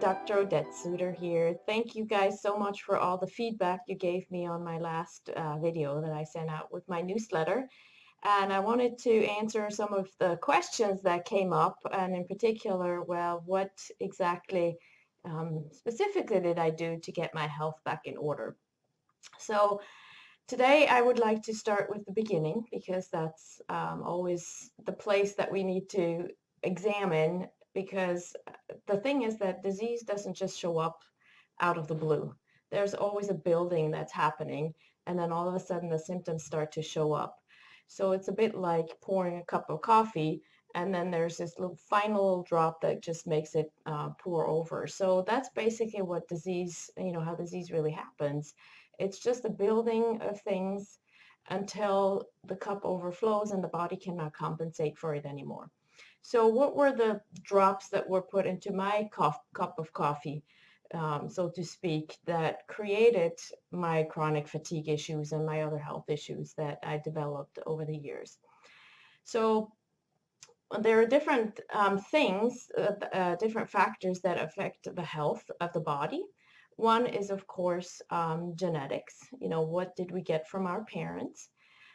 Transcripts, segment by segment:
Dr. Odette Suter here. Thank you guys so much for all the feedback you gave me on my last video that I sent out with my newsletter. And I wanted to answer some of the questions that came up, and in particular, well, what exactly specifically did I do to get my health back in order? So today I would like to start with the beginning because that's always the place that we need to examine, because the thing is that disease doesn't just show up out of the blue. There's always a building that's happening, and then all of a sudden the symptoms start to show up. So it's a bit like pouring a cup of coffee, and then there's this little final drop that just makes it pour over. So that's basically what disease, how disease really happens. It's just a building of things until the cup overflows and the body cannot compensate for it anymore. So what were the drops that were put into my cup of coffee, so to speak, that created my chronic fatigue issues and my other health issues that I developed over the years? So there are different things, different factors that affect the health of the body. One is, of course, genetics. What did we get from our parents?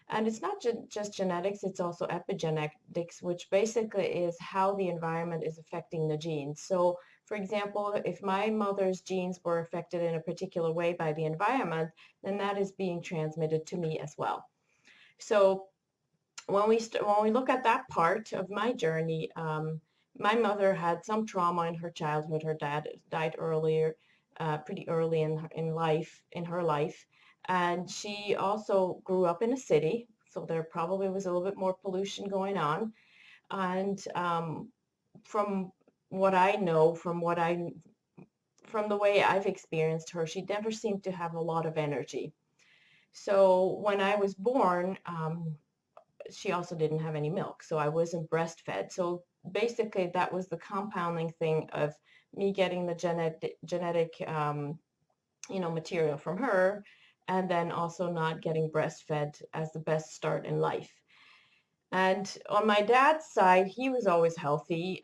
And it's not just genetics, it's also epigenetics, which basically is how the environment is affecting the genes. So, for example, if my mother's genes were affected in a particular way by the environment, then that is being transmitted to me as well. So when we look at that part of my journey, my mother had some trauma in her childhood. Her dad died earlier, pretty early in her life, and she also grew up in a city, so there probably was a little bit more pollution going on. And from what I know, from the way I've experienced her, she never seemed to have a lot of energy. So when I was born, she also didn't have any milk, so I wasn't breastfed. So basically that was the compounding thing of me getting the genetic material from her, and then also not getting breastfed as the best start in life. And on my dad's side, he was always healthy.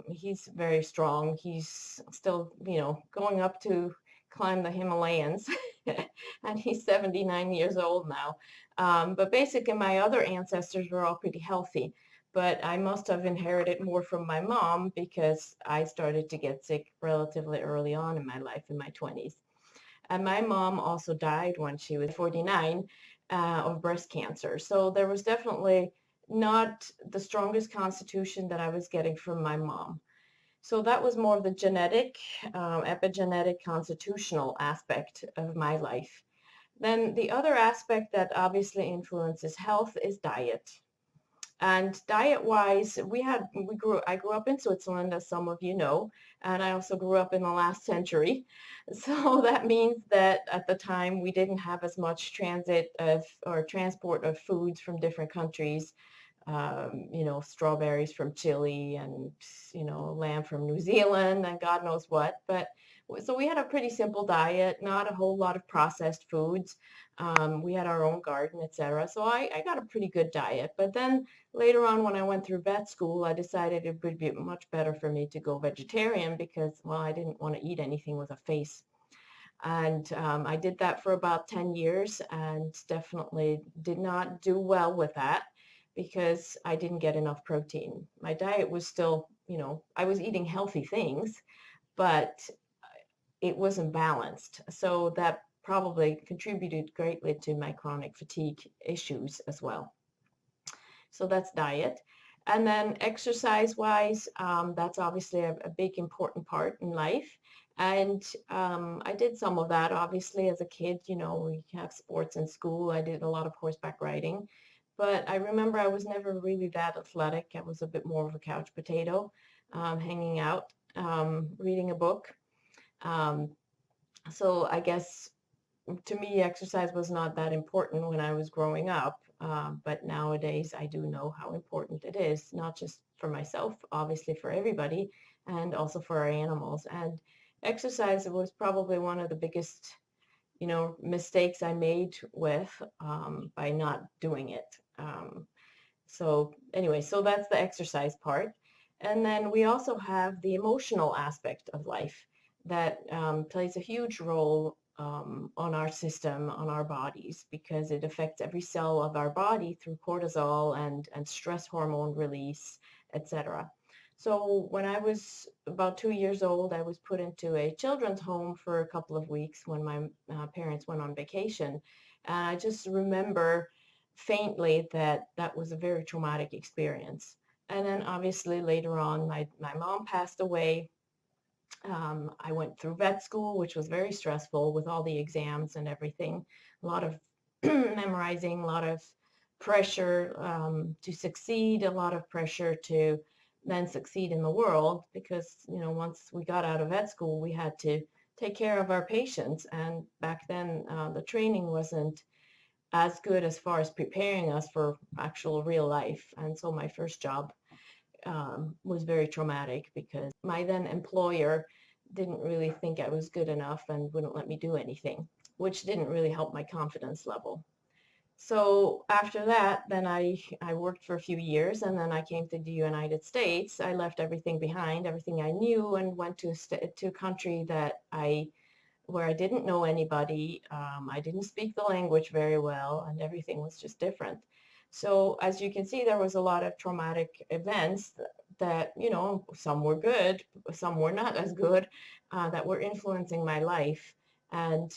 He's very strong. He's still, going up to climb the Himalayas, and he's 79 years old now. But basically, my other ancestors were all pretty healthy. But I must have inherited more from my mom because I started to get sick relatively early on in my life, in my 20s. And my mom also died when she was 49 of breast cancer. So there was definitely not the strongest constitution that I was getting from my mom. So that was more of the genetic, epigenetic, constitutional aspect of my life. Then the other aspect that obviously influences health is diet. And diet-wise, I grew up in Switzerland, as some of you know, and I also grew up in the last century. So that means that at the time we didn't have as much transport of foods from different countries. Strawberries from Chile, and, lamb from New Zealand, and God knows what. But so we had a pretty simple diet, not a whole lot of processed foods. We had our own garden, etc. So I got a pretty good diet. But then later on, when I went through vet school, I decided it would be much better for me to go vegetarian because, well, I didn't want to eat anything with a face. And I did that for about 10 years and definitely did not do well with that because I didn't get enough protein. My diet was still, I was eating healthy things, but it wasn't balanced. So that probably contributed greatly to my chronic fatigue issues as well. So that's diet. And then exercise-wise, that's obviously a big important part in life. And I did some of that, obviously, as a kid. We have sports in school. I did a lot of horseback riding. But I remember I was never really that athletic. I was a bit more of a couch potato, hanging out, reading a book. Um, so I guess to me, exercise was not that important when I was growing up. But nowadays, I do know how important it is, not just for myself, obviously for everybody, and also for our animals. And exercise was probably one of the biggest, mistakes I made with by not doing it. So anyway, so that's the exercise part. And then we also have the emotional aspect of life that plays a huge role on our system, on our bodies, because it affects every cell of our body through cortisol and stress hormone release, etc. So when I was about 2 years old, I was put into a children's home for a couple of weeks when my parents went on vacation. And I just remember faintly that that was a very traumatic experience. And then obviously later on, my mom passed away. I went through vet school, which was very stressful with all the exams and everything. A lot of memorizing, a lot of pressure to succeed, a lot of pressure to then succeed in the world because, once we got out of vet school, we had to take care of our patients. And back then, the training wasn't as good as far as preparing us for actual real life. And so my first job was very traumatic because my then employer didn't really think I was good enough and wouldn't let me do anything, which didn't really help my confidence level. So after that, then I worked for a few years, and then I came to the United States. I left everything behind, everything I knew, and went to a country where I didn't know anybody. I didn't speak the language very well, and everything was just different. So as you can see, there was a lot of traumatic events that, some were good, some were not as good, that were influencing my life. And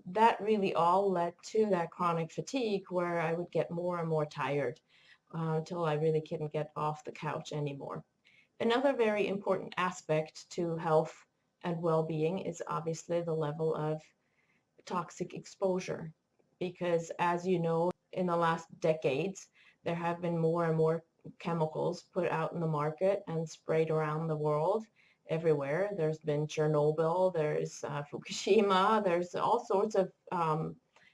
that really all led to that chronic fatigue where I would get more and more tired until I really couldn't get off the couch anymore. Another very important aspect to health and well-being is obviously the level of toxic exposure, because as you know, in the last decades, there have been more and more chemicals put out in the market and sprayed around the world everywhere. There's been Chernobyl, there's Fukushima, there's all sorts of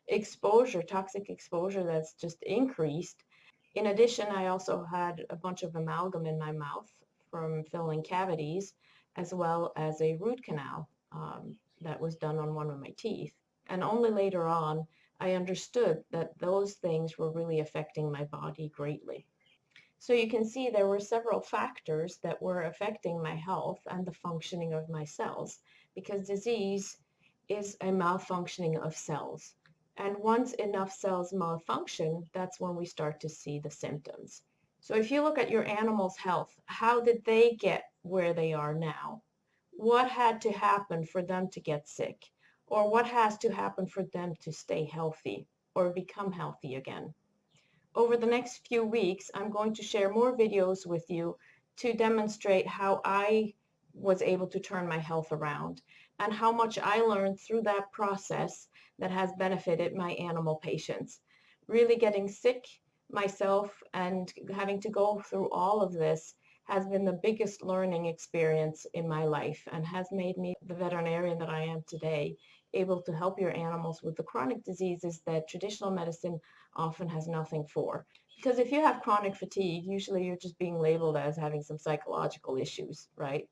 exposure, toxic exposure that's just increased. In addition, I also had a bunch of amalgam in my mouth from filling cavities, as well as a root canal that was done on one of my teeth. And only later on, I understood that those things were really affecting my body greatly. So you can see there were several factors that were affecting my health and the functioning of my cells, because disease is a malfunctioning of cells. And once enough cells malfunction, that's when we start to see the symptoms. So if you look at your animal's health, how did they get where they are now? What had to happen for them to get sick? Or what has to happen for them to stay healthy or become healthy again? Over the next few weeks, I'm going to share more videos with you to demonstrate how I was able to turn my health around and how much I learned through that process that has benefited my animal patients. Really getting sick myself and having to go through all of this has been the biggest learning experience in my life and has made me the veterinarian that I am today, able to help your animals with the chronic diseases that traditional medicine often has nothing for. Because if you have chronic fatigue, usually you're just being labeled as having some psychological issues, right?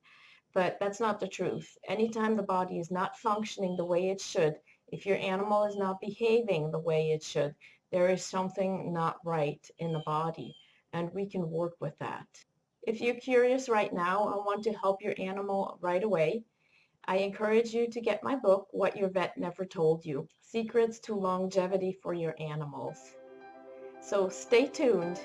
But that's not the truth. Anytime the body is not functioning the way it should, if your animal is not behaving the way it should, there is something not right in the body, and we can work with that. If you're curious right now and want to help your animal right away, I encourage you to get my book, What Your Vet Never Told You, Secrets to Longevity for Your Animals. So stay tuned.